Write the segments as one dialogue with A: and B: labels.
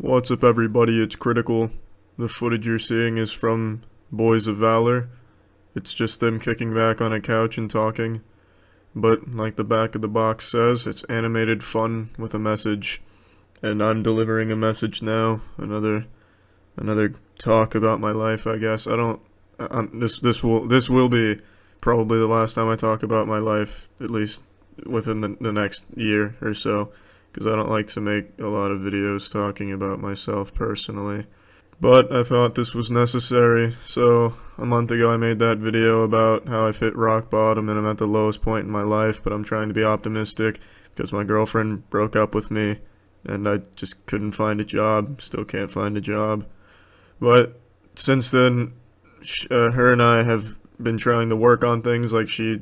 A: What's up, everybody? It's Critical. The footage you're seeing is from Boys of Valor. It's just them kicking back on a couch and talking. But, like the back of the box says, it's animated fun with a message. And I'm delivering a message now. Another talk about my life, I guess. This will be probably the last time I talk about my life, at least within the next year or so. Because I don't like to make a lot of videos talking about myself personally. But I thought this was necessary, so a month ago I made that video about how I've hit rock bottom and I'm at the lowest point in my life, but I'm trying to be optimistic because my girlfriend broke up with me and I just couldn't find a job, still can't find a job. But since then, her and I have been trying to work on things. Like she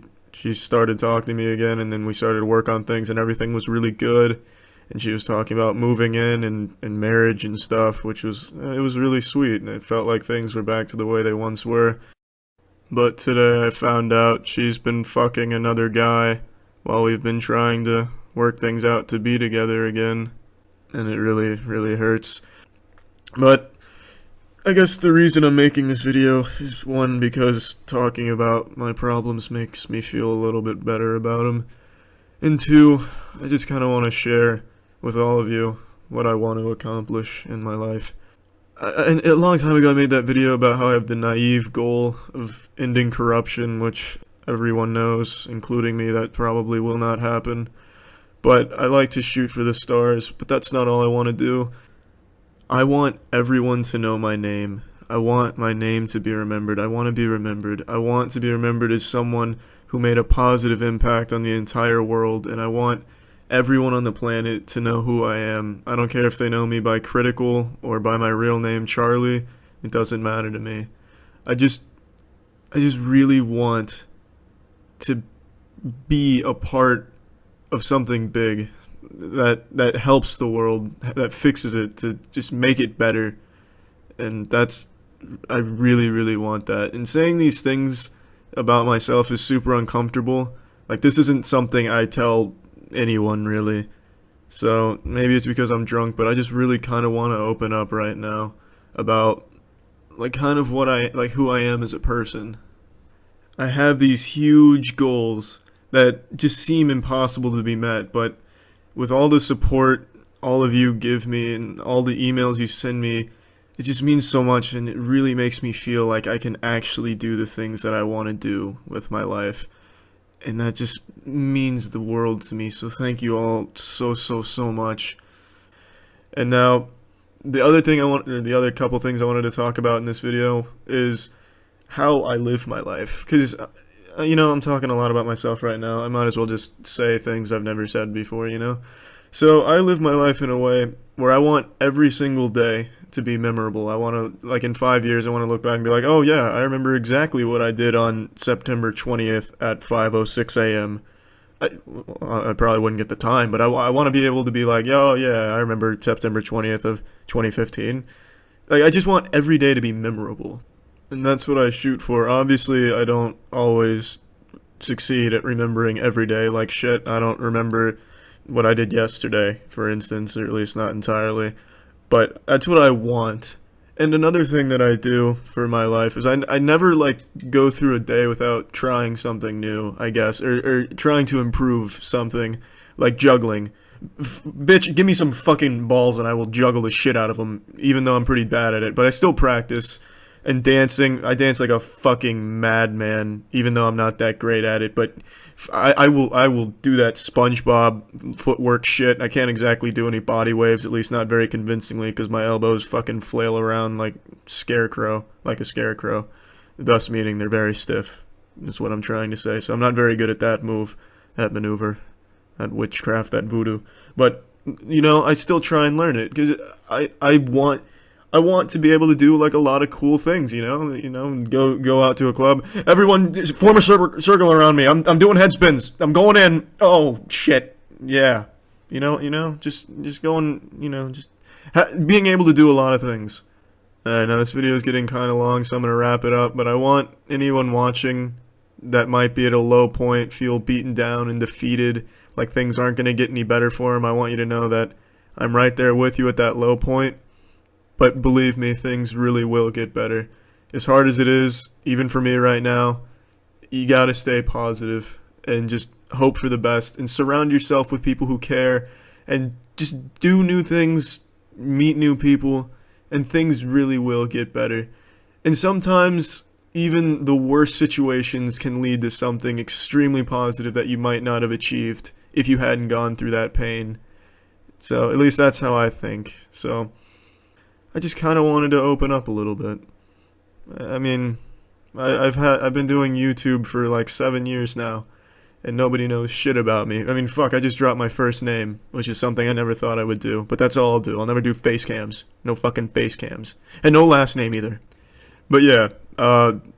A: started talking to me again, and then we started to work on things and everything was really good. And she was talking about moving in and marriage and stuff, which was, it was really sweet, and it felt like things were back to the way they once were. But today I found out she's been fucking another guy while we've been trying to work things out to be together again. And it really, really hurts. But I guess the reason I'm making this video is, one, because talking about my problems makes me feel a little bit better about them. And two, I just kind of want to share with all of you what I want to accomplish in my life. And a long time ago I made that video about how I have the naive goal of ending corruption, which everyone knows, including me, that probably will not happen. But I like to shoot for the stars, but that's not all I want to do. I want everyone to know my name. I want my name to be remembered. I want to be remembered. I want to be remembered as someone who made a positive impact on the entire world, and I want everyone on the planet to know who I am. I don't care if they know me by Critical or by my real name, Charlie. It doesn't matter to me. I just really want to be a part of something big that helps the world, that fixes it, to just make it better. And I really, really want that. And saying these things about myself is super uncomfortable. Like, this isn't something I tell anyone, really. So maybe it's because I'm drunk, but I just really kind of want to open up right now about, like, kind of who I am as a person. I have these huge goals that just seem impossible to be met, but with all the support all of you give me and all the emails you send me, it just means so much, and it really makes me feel like I can actually do the things that I want to do with my life. And that just means the world to me, so thank you all so much. And now, the other couple things I wanted to talk about in this video is how I live my life. Because, I'm talking a lot about myself right now. I might as well just say things I've never said before, So I live my life in a way where I want every single day to be memorable. I want to, like, in 5 years, I want to look back and be like, oh yeah, I remember exactly what I did on September 20th at 5:06 a.m. I probably wouldn't get the time, but I want to be able to be like, oh yeah, I remember September 20th of 2015. Like, I just want every day to be memorable. And that's what I shoot for. Obviously, I don't always succeed at remembering every day. Like, shit, I don't remember what I did yesterday, for instance, or at least not entirely. But that's what I want. And another thing that I do for my life is I never, like, go through a day without trying something new, I guess, or trying to improve something, like juggling. Bitch, give me some fucking balls and I will juggle the shit out of them, even though I'm pretty bad at it. But I still practice. And dancing, I dance like a fucking madman, even though I'm not that great at it. But I will do that SpongeBob footwork shit. I can't exactly do any body waves, at least not very convincingly, because my elbows fucking flail around like a scarecrow. Thus meaning they're very stiff, is what I'm trying to say. So I'm not very good at that move, that maneuver, that witchcraft, that voodoo. But, I still try and learn it, because I want to be able to do, like, a lot of cool things, go out to a club. Everyone, just form a circle around me. I'm doing head spins. I'm going in. Oh, shit. Yeah. Just going, being able to do a lot of things. Now this video is getting kind of long, so I'm going to wrap it up, but I want anyone watching that might be at a low point, feel beaten down and defeated, like things aren't going to get any better for them. I want you to know that I'm right there with you at that low point. But believe me, things really will get better. As hard as it is, even for me right now, you gotta stay positive and just hope for the best and surround yourself with people who care and just do new things, meet new people, and things really will get better. And sometimes even the worst situations can lead to something extremely positive that you might not have achieved if you hadn't gone through that pain. So at least that's how I think. So I just kind of wanted to open up a little bit. I mean, I've been doing YouTube for like 7 years now, and nobody knows shit about me. I mean, fuck, I just dropped my first name, which is something I never thought I would do. But that's all I'll do. I'll never do face cams. No fucking face cams. And no last name either. But yeah,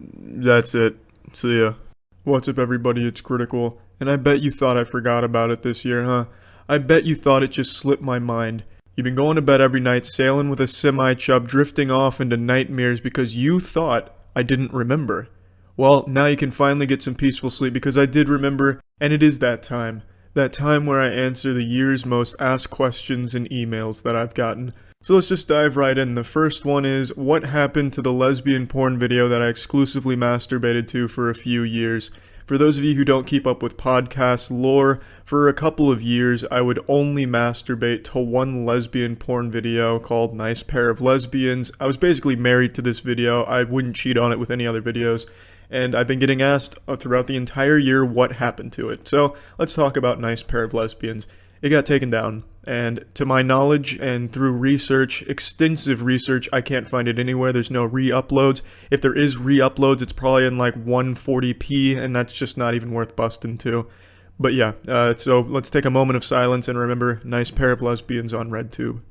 A: that's it. So yeah. What's up, everybody? It's Critical. And I bet you thought I forgot about it this year, huh? I bet you thought it just slipped my mind. You've been going to bed every night, sailing with a semi-chub, drifting off into nightmares because you thought I didn't remember. Well, now you can finally get some peaceful sleep because I did remember, and it is that time. That time where I answer the year's most asked questions and emails that I've gotten. So let's just dive right in. The first one is, what happened to the lesbian porn video that I exclusively masturbated to for a few years? For those of you who don't keep up with podcast lore, for a couple of years I would only masturbate to one lesbian porn video called Nice Pair of Lesbians. I was basically married to this video. I wouldn't cheat on it with any other videos. And I've been getting asked throughout the entire year what happened to it. So let's talk about Nice Pair of Lesbians. It got taken down, and to my knowledge and through research, extensive research, I can't find it anywhere. There's no re-uploads. If there is re-uploads, it's probably in like 140p, and that's just not even worth busting to. But yeah, so let's take a moment of silence and remember Nice Pair of Lesbians on RedTube.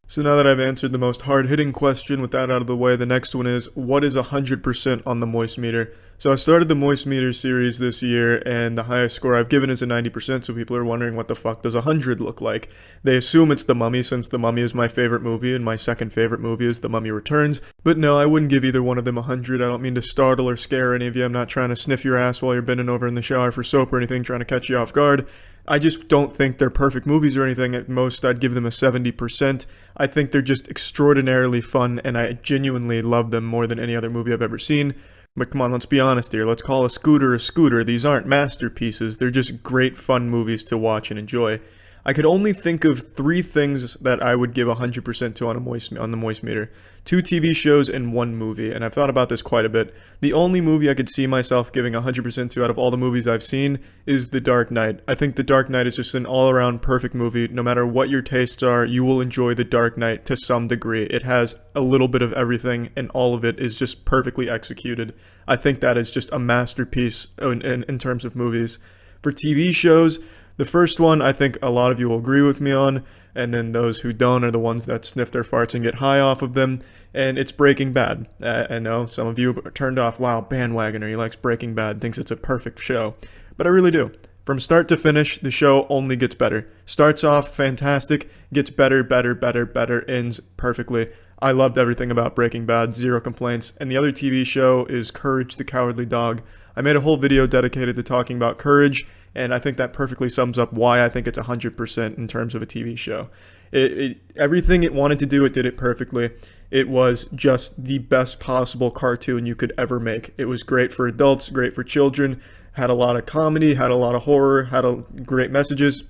A: So now that I've answered the most hard-hitting question with that out of the way, the next one is, what is 100% on the Moist Meter? So I started the Moist Meter series this year, and the highest score I've given is a 90%, so people are wondering what the fuck does 100 look like? They assume it's The Mummy, since The Mummy is my favorite movie, and my second favorite movie is The Mummy Returns. But no, I wouldn't give either one of them 100. I don't mean to startle or scare any of you. I'm not trying to sniff your ass while you're bending over in the shower for soap or anything, trying to catch you off guard. I just don't think they're perfect movies or anything. At most, I'd give them a 70%. I think they're just extraordinarily fun, and I genuinely love them more than any other movie I've ever seen. But come on, let's be honest here. Let's call a scooter a scooter. These aren't masterpieces. They're just great, fun movies to watch and enjoy. I could only think of 3 things that I would give 100% to on the Moist Meter. 2 TV shows and 1 movie, and I've thought about this quite a bit. The only movie I could see myself giving 100% to out of all the movies I've seen is The Dark Knight. I think The Dark Knight is just an all-around perfect movie. No matter what your tastes are, you will enjoy The Dark Knight to some degree. It has a little bit of everything, and all of it is just perfectly executed. I think that is just a masterpiece in terms of movies. For TV shows, the first one, I think a lot of you will agree with me on, and then those who don't are the ones that sniff their farts and get high off of them, and it's Breaking Bad. I know some of you are turned off, wow, bandwagoner, he likes Breaking Bad, thinks it's a perfect show, but I really do. From start to finish, the show only gets better. Starts off fantastic, gets better, ends perfectly. I loved everything about Breaking Bad, 0 complaints, and the other TV show is Courage the Cowardly Dog. I made a whole video dedicated to talking about Courage, and I think that perfectly sums up why I think it's 100% in terms of a TV show. Everything it wanted to do, it did it perfectly. It was just the best possible cartoon you could ever make. It was great for adults, great for children, had a lot of comedy, had a lot of horror, had great messages.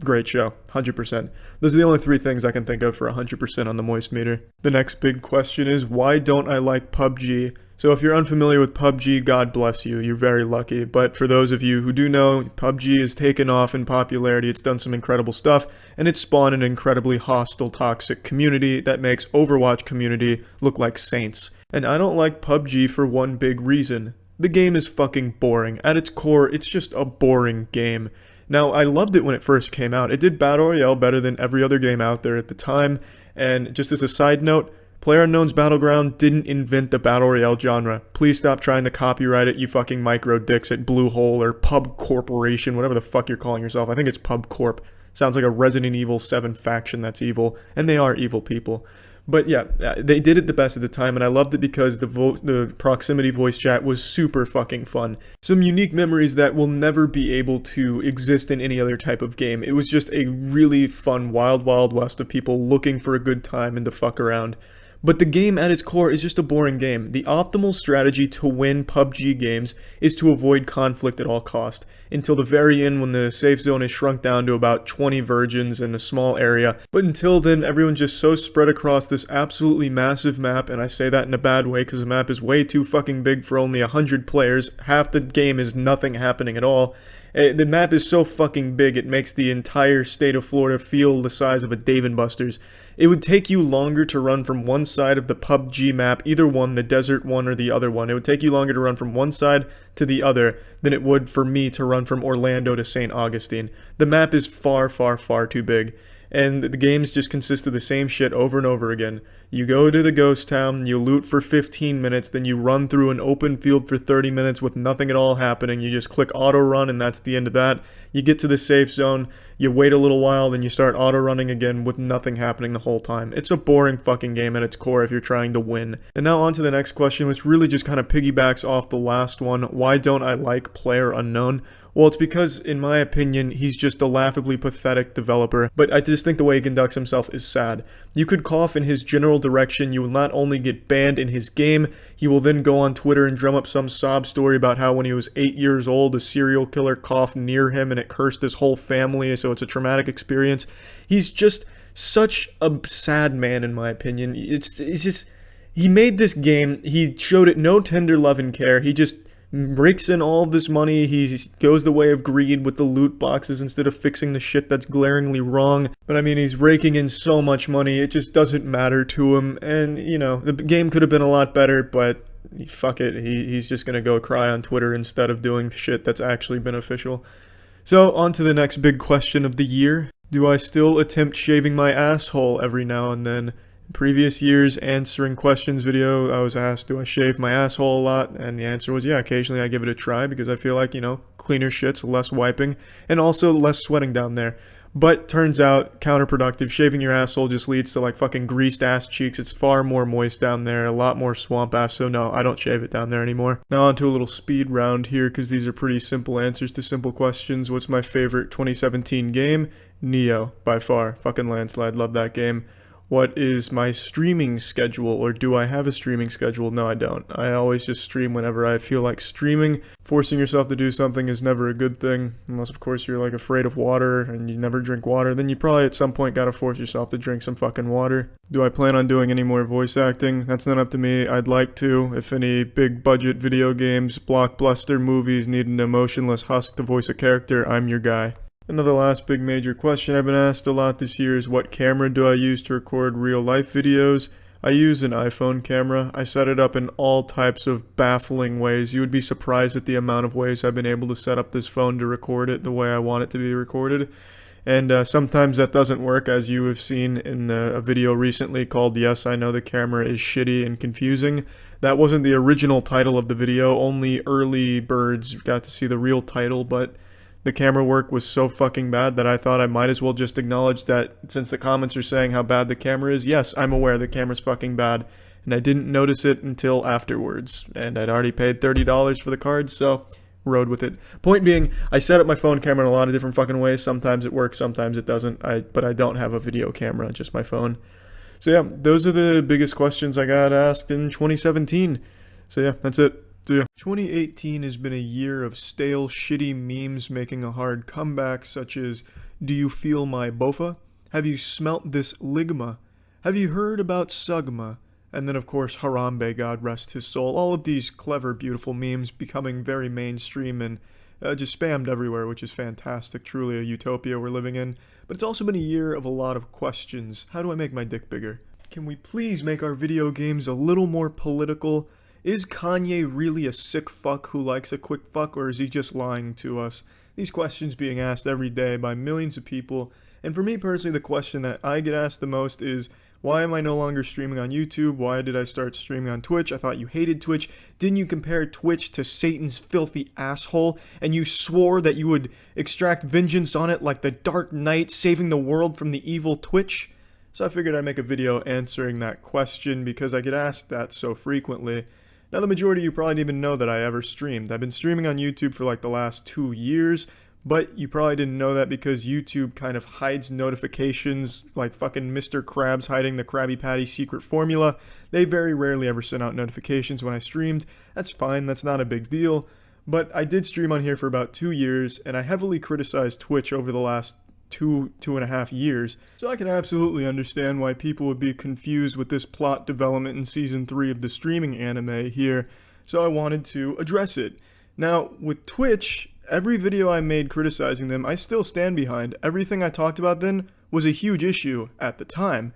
A: Great show, 100%. Those are the only 3 things I can think of for 100% on the Moist Meter. The next big question is, why don't I like PUBG? So if you're unfamiliar with PUBG, God bless you, you're very lucky. But for those of you who do know, PUBG has taken off in popularity, it's done some incredible stuff, and it's spawned an incredibly hostile, toxic community that makes Overwatch community look like saints. And I don't like PUBG for one big reason. The game is fucking boring. At its core, it's just a boring game. Now, I loved it when it first came out. It did Battle Royale better than every other game out there at the time, and just as a side note, PlayerUnknown's Battleground didn't invent the Battle Royale genre. Please stop trying to copyright it, you fucking micro dicks at Bluehole or Pub Corporation, whatever the fuck you're calling yourself. I think it's Pub Corp. Sounds like a Resident Evil 7 faction that's evil, and they are evil people. But yeah, they did it the best at the time, and I loved it because the proximity voice chat was super fucking fun. Some unique memories that will never be able to exist in any other type of game. It was just a really fun wild, wild west of people looking for a good time and to fuck around. But the game at its core is just a boring game. The optimal strategy to win PUBG games is to avoid conflict at all cost, until the very end when the safe zone is shrunk down to about 20 virgins in a small area. But until then, everyone's just so spread across this absolutely massive map, and I say that in a bad way because the map is way too fucking big for only 100 players. Half the game is nothing happening at all. The map is so fucking big, it makes the entire state of Florida feel the size of a Dave & Buster's. It would take you longer to run from one side of the PUBG map, either one, the desert one or the other one. It would take you longer to run from one side to the other than it would for me to run from Orlando to St. Augustine. The map is far, far, far too big. And the games just consist of the same shit over and over again. You go to the ghost town, you loot for 15 minutes, then you run through an open field for 30 minutes with nothing at all happening. You just click auto run and that's the end of that. You get to the safe zone, you wait a little while, then you start auto running again with nothing happening the whole time. It's a boring fucking game at its core if you're trying to win. And now on to the next question, which really just kind of piggybacks off the last one. Why don't I like PlayerUnknown? Well, it's because, in my opinion, he's just a laughably pathetic developer, but I just think the way he conducts himself is sad. You could cough in his general direction, you will not only get banned in his game, he will then go on Twitter and drum up some sob story about how when he was 8 years old, a serial killer coughed near him and it cursed his whole family, so it's a traumatic experience. He's just such a sad man, in my opinion. It's just, he made this game, he showed it no tender love and care, he just rakes in all this money, he goes the way of greed with the loot boxes instead of fixing the shit that's glaringly wrong. But I mean, he's raking in so much money, it just doesn't matter to him, and you know, the game could have been a lot better, but fuck it, he's just gonna go cry on Twitter instead of doing shit that's actually beneficial. So, on to the next big question of the year. Do I still attempt shaving my asshole every now and then? Previous years answering questions video, I was asked, do I shave my asshole a lot? And the answer was, yeah, occasionally I give it a try because I feel like, you know, cleaner shits, less wiping, and also less sweating down there. But turns out, counterproductive. Shaving your asshole just leads to like fucking greased ass cheeks. It's far more moist down there, a lot more swamp ass, so no, I don't shave it down there anymore. Now on to a little speed round here, because these are pretty simple answers to simple questions. What's my favorite 2017 game? Neo, by far. Fucking landslide, love that game. What is my streaming schedule, or do I have a streaming schedule? No, I don't. I always just stream whenever I feel like streaming. Forcing yourself to do something is never a good thing, unless of course you're like afraid of water and you never drink water, then you probably at some point gotta force yourself to drink some fucking water. Do I plan on doing any more voice acting? That's not up to me. I'd like to. If any big budget video games, blockbuster movies need an emotionless husk to voice a character, I'm your guy. Another last big major question I've been asked a lot this year is, what camera do I use to record real life videos? I use an iPhone camera. I set it up in all types of baffling ways. You would be surprised at the amount of ways I've been able to set up this phone to record it the way I want it to be recorded. And sometimes that doesn't work, as you have seen in a video recently called Yes, I Know the Camera is Shitty and Confusing. That wasn't the original title of the video, only early birds got to see the real title, but the camera work was so fucking bad that I thought I might as well just acknowledge that, since the comments are saying how bad the camera is, yes, I'm aware the camera's fucking bad, and I didn't notice it until afterwards, and I'd already paid $30 for the card, so rode with it. Point being, I set up my phone camera in a lot of different fucking ways. Sometimes it works, sometimes it doesn't, but I don't have a video camera, just my phone. So yeah, those are the biggest questions I got asked in 2017. So yeah, that's it. 2018 has been a year of stale, shitty memes making a hard comeback, such as, do you feel my bofa? Have you smelt this ligma? Have you heard about Sugma? And then of course Harambe, God rest his soul. All of these clever, beautiful memes becoming very mainstream and just spammed everywhere, which is fantastic. Truly a utopia we're living in. But it's also been a year of a lot of questions. How do I make my dick bigger? Can we please make our video games a little more political? Is Kanye really a sick fuck who likes a quick fuck, or is he just lying to us? These questions being asked every day by millions of people, and for me personally, the question that I get asked the most is, why am I no longer streaming on YouTube? Why did I start streaming on Twitch? I thought you hated Twitch. Didn't you compare Twitch to Satan's filthy asshole, and you swore that you would extract vengeance on it like the Dark Knight saving the world from the evil Twitch? so I figured I'd make a video answering that question because I get asked that so frequently. Now, the majority of you probably didn't even know that I ever streamed. I've been streaming on YouTube for like the last 2 years, but you probably didn't know that because YouTube kind of hides notifications like fucking Mr. Krabs hiding the Krabby Patty secret formula. They very rarely ever sent out notifications when I streamed. That's fine, that's not a big deal. But I did stream on here for about 2 years, and I heavily criticized Twitch over the last two and a half years, so I can absolutely understand why people would be confused with this plot development in Season 3 of the streaming anime here, so I wanted to address it. Now, with Twitch, every video I made criticizing them, I still stand behind. Everything I talked about then was a huge issue at the time,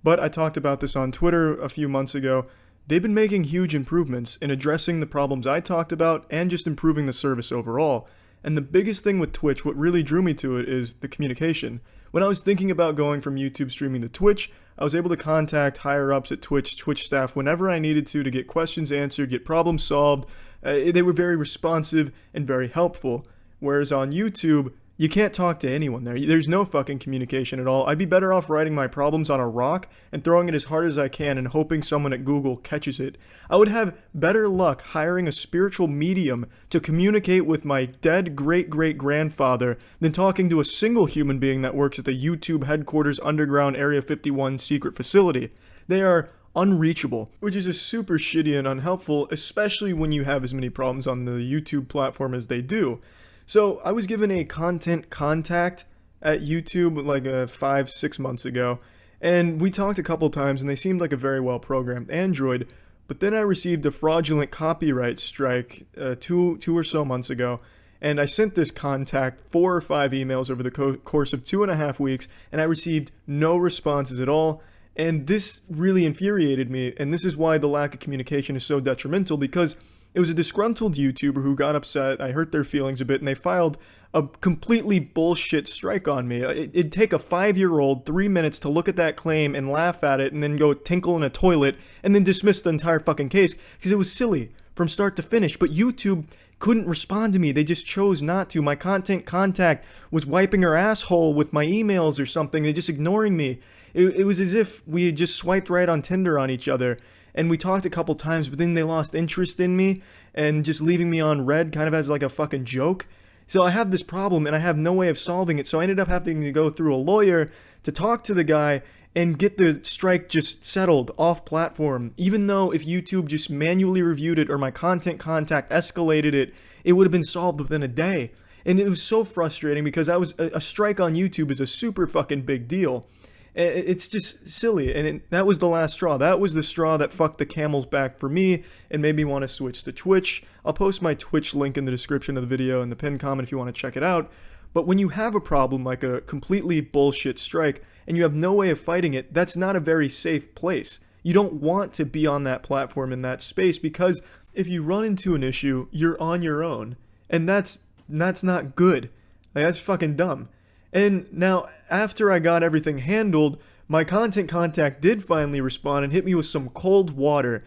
A: but I talked about this on Twitter a few months ago. They've been making huge improvements in addressing the problems I talked about and just improving the service overall. And the biggest thing with Twitch, what really drew me to it, is the communication. When I was thinking about going from YouTube streaming to Twitch, I was able to contact higher-ups at Twitch staff, whenever I needed to get questions answered, get problems solved. They were very responsive and very helpful. Whereas on YouTube, you can't talk to anyone there. There's no fucking communication at all. I'd be better off writing my problems on a rock and throwing it as hard as I can and hoping someone at Google catches it. I would have better luck hiring a spiritual medium to communicate with my dead great-great-grandfather than talking to a single human being that works at the YouTube headquarters underground Area 51 secret facility. They are unreachable, which is just super shitty and unhelpful, especially when you have as many problems on the YouTube platform as they do. So I was given a content contact at YouTube like 5-6 months ago, and we talked a couple times and they seemed like a very well programmed android, but then I received a fraudulent copyright strike two or so months ago, and I sent this contact 4 or 5 emails over the course of 2.5 weeks, and I received no responses at all. And this really infuriated me, and this is why the lack of communication is so detrimental, because it was a disgruntled YouTuber who got upset, I hurt their feelings a bit, and they filed a completely bullshit strike on me. It'd take a 5-year-old 3 minutes to look at that claim and laugh at it and then go tinkle in a toilet and then dismiss the entire fucking case because it was silly from start to finish. But YouTube couldn't respond to me. They just chose not to. My content contact was wiping her asshole with my emails or something. They're just ignoring me. It was as if we had just swiped right on Tinder on each other. And we talked a couple times, but then they lost interest in me and just leaving me on red kind of as like a fucking joke. So I have this problem and I have no way of solving it. So I ended up having to go through a lawyer to talk to the guy and get the strike just settled off platform. Even though if YouTube just manually reviewed it or my content contact escalated it, it would have been solved within a day. And it was so frustrating because a strike on YouTube is a super fucking big deal. It's just silly, and that was the last straw. That was the straw that fucked the camel's back for me and made me want to switch to Twitch. I'll post my Twitch link in the description of the video and the pinned comment if you want to check it out. But when you have a problem like a completely bullshit strike and you have no way of fighting it, that's not a very safe place. You don't want to be on that platform in that space because if you run into an issue, you're on your own. And that's not good. Like, that's fucking dumb. And now, after I got everything handled, my content contact did finally respond and hit me with some cold water.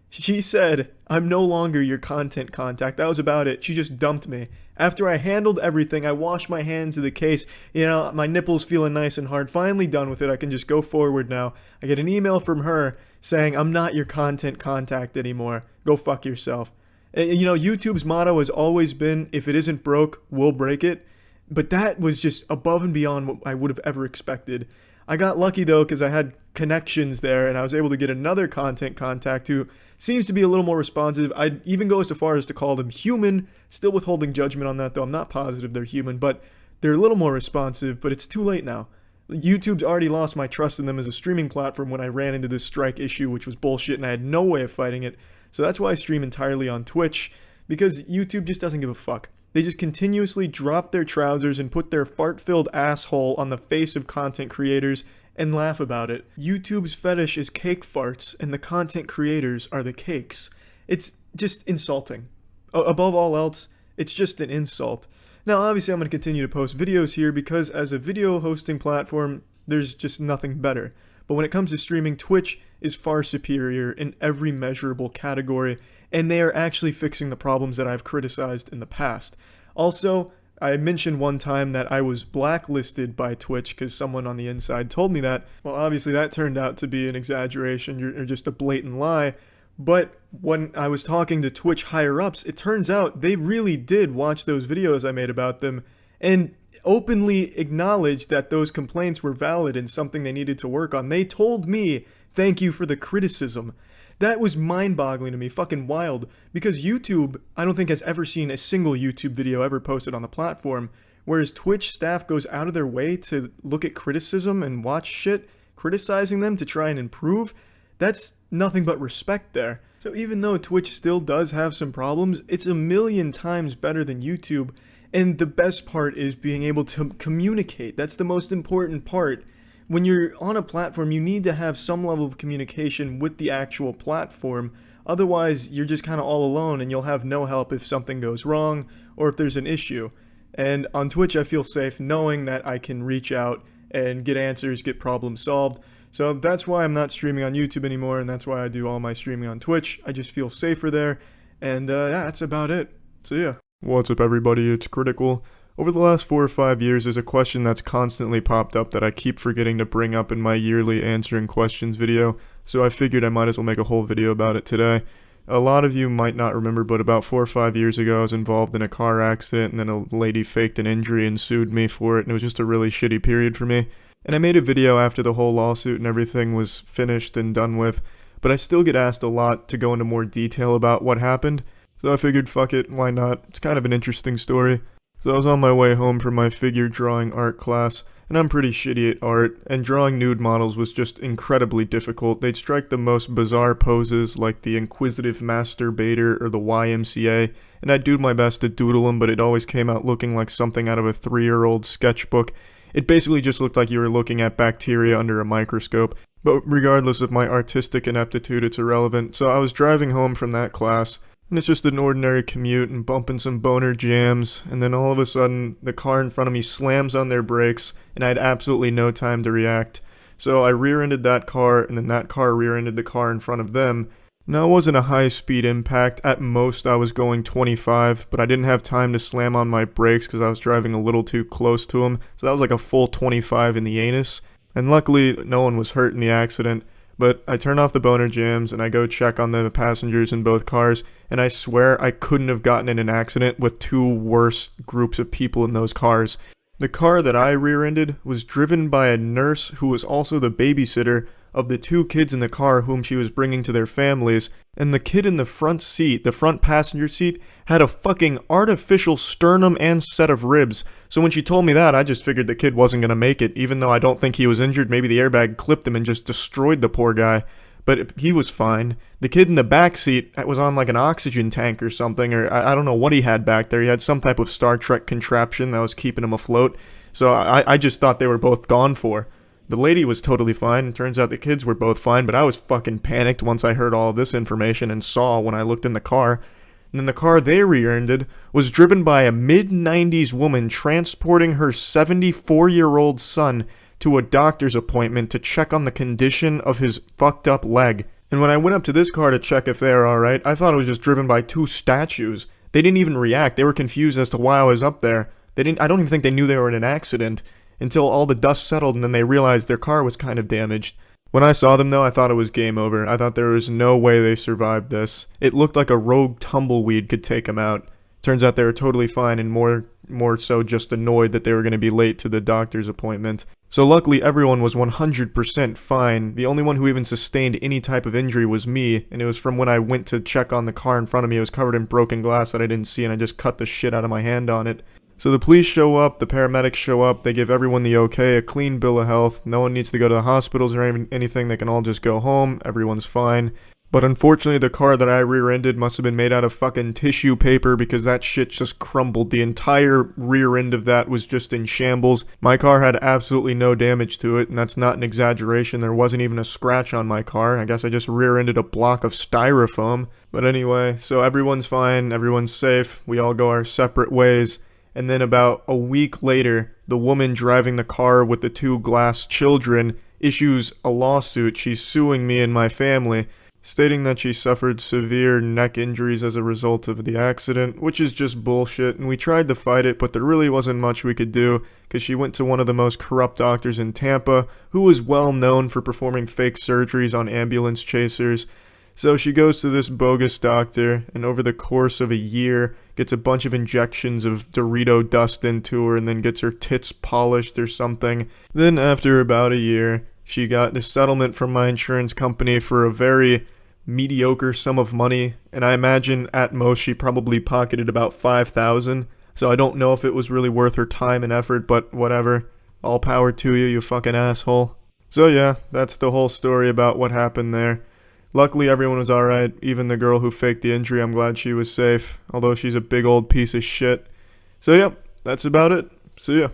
A: She said, "I'm no longer your content contact." That was about it. She just dumped me. After I handled everything, I washed my hands of the case. My nipples feeling nice and hard. Finally done with it. I can just go forward now. I get an email from her saying, "I'm not your content contact anymore. Go fuck yourself." YouTube's motto has always been, if it isn't broke, we'll break it. But that was just above and beyond what I would have ever expected. I got lucky though because I had connections there and I was able to get another content contact who seems to be a little more responsive. I'd even go as far as to call them human, still withholding judgment on that though. I'm not positive they're human, but they're a little more responsive, but it's too late now. YouTube's already lost my trust in them as a streaming platform when I ran into this strike issue, which was bullshit and I had no way of fighting it. So that's why I stream entirely on Twitch, because YouTube just doesn't give a fuck. They just continuously drop their trousers and put their fart-filled asshole on the face of content creators and laugh about it. YouTube's fetish is cake farts, and the content creators are the cakes. It's just insulting. Above all else, it's just an insult. Now, obviously, I'm going to continue to post videos here because as a video hosting platform, there's just nothing better. But when it comes to streaming, Twitch is far superior in every measurable category, and they are actually fixing the problems that I've criticized in the past. Also,
B: I mentioned one time that I was blacklisted by Twitch because someone on the inside told me that. Well, obviously that turned out to be an exaggeration or just a blatant lie. But when I was talking to Twitch higher ups, it turns out they really did watch those videos I made about them and openly acknowledged that those complaints were valid and something they needed to work on. They told me, thank you for the criticism. That was mind-boggling to me, fucking wild, because YouTube, I don't think has ever seen a single YouTube video ever posted on the platform, whereas Twitch staff goes out of their way to look at criticism and watch shit, criticizing them to try and improve. That's nothing but respect there. So even though Twitch still does have some problems, it's a million times better than YouTube, and the best part is being able to communicate. That's the most important part. When you're on a platform, you need to have some level of communication with the actual platform. Otherwise, you're just kind of all alone and you'll have no help if something goes wrong or if there's an issue. And on Twitch, I feel safe knowing that I can reach out and get answers, get problems solved. So that's why I'm not streaming on YouTube anymore, and that's why I do all my streaming on Twitch. I just feel safer there. And yeah, that's about it. So yeah.
A: What's up, everybody? It's Critical. Over the last 4 or 5 years, there's a question that's constantly popped up that I keep forgetting to bring up in my yearly answering questions video, so I figured I might as well make a whole video about it today. A lot of you might not remember, but about 4 or 5 years ago, I was involved in a car accident, and then a lady faked an injury and sued me for it, and it was just a really shitty period for me. And I made a video after the whole lawsuit and everything was finished and done with, but I still get asked a lot to go into more detail about what happened, so I figured fuck it, why not? It's kind of an interesting story. So I was on my way home from my figure drawing art class, and I'm pretty shitty at art, and drawing nude models was just incredibly difficult. They'd strike the most bizarre poses like the Inquisitive Masturbator or the YMCA, and I'd do my best to doodle them, but it always came out looking like something out of a 3-year-old sketchbook. It basically just looked like you were looking at bacteria under a microscope. But regardless of my artistic ineptitude, it's irrelevant. So I was driving home from that class, and it's just an ordinary commute and bumping some boner jams, and then all of a sudden, the car in front of me slams on their brakes, and I had absolutely no time to react. So I rear-ended that car, and then that car rear-ended the car in front of them. Now, it wasn't a high-speed impact. At most, I was going 25, but I didn't have time to slam on my brakes because I was driving a little too close to them, so that was like a full 25 in the anus. And luckily, no one was hurt in the accident. But I turn off the boner jams and I go check on the passengers in both cars, and I swear I couldn't have gotten in an accident with 2 worse groups of people in those cars. The car that I rear-ended was driven by a nurse who was also the babysitter of the 2 kids in the car whom she was bringing to their families, and the kid in the front seat, the front passenger seat, had a fucking artificial sternum and set of ribs. So when she told me that, I just figured the kid wasn't gonna make it, even though I don't think he was injured. Maybe the airbag clipped him and just destroyed the poor guy. But he was fine. The kid in the back seat was on like an oxygen tank or something, or I don't know what he had back there. He had some type of Star Trek contraption that was keeping him afloat. So I just thought they were both gone for. The lady was totally fine. It turns out the kids were both fine, but I was fucking panicked once I heard all of this information and saw when I looked in the car. And then the car they rear-ended was driven by a mid-90s woman transporting her 74-year-old son to a doctor's appointment to check on the condition of his fucked up leg. And when I went up to this car to check if they were alright, I thought it was just driven by 2 statues. They didn't even react. They were confused as to why I was up there. I don't even think they knew they were in an accident until all the dust settled, and then they realized their car was kind of damaged. When I saw them, though, I thought it was game over. I thought there was no way they survived this. It looked like a rogue tumbleweed could take them out. Turns out they were totally fine, and more so just annoyed that they were going to be late to the doctor's appointment. So luckily, everyone was 100% fine. The only one who even sustained any type of injury was me, and it was from when I went to check on the car in front of me. It was covered in broken glass that I didn't see, and I just cut the shit out of my hand on it. So the police show up, the paramedics show up, they give everyone the okay, a clean bill of health, no one needs to go to the hospitals or anything, they can all just go home, everyone's fine. But unfortunately the car that I rear-ended must have been made out of fucking tissue paper because that shit just crumbled. The entire rear end of that was just in shambles. My car had absolutely no damage to it, and that's not an exaggeration. There wasn't even a scratch on my car. I guess I just rear-ended a block of styrofoam. But anyway, so everyone's fine, everyone's safe, we all go our separate ways. And then about a week later, the woman driving the car with the 2 glass children issues a lawsuit. She's suing me and my family,
B: stating that she suffered severe neck injuries as a result of the accident, which is just bullshit, and we tried to fight it, but there really wasn't much we could do, because she went to one of the most corrupt doctors in Tampa, who was well known for performing fake surgeries on ambulance chasers. So she goes to this bogus doctor, and over the course of a year, gets a bunch of injections of Dorito dust into her, and then gets her tits polished or something. Then after about a year, she got a settlement from my insurance company for a very mediocre sum of money, and I imagine at most she probably pocketed about $5,000, so I don't know if it was really worth her time and effort, but whatever. All power to you, you fucking asshole. So yeah, that's the whole story about what happened there. Luckily everyone was alright, even the girl who faked the injury. I'm glad she was safe, although she's a big old piece of shit. So yeah, that's about it. See ya.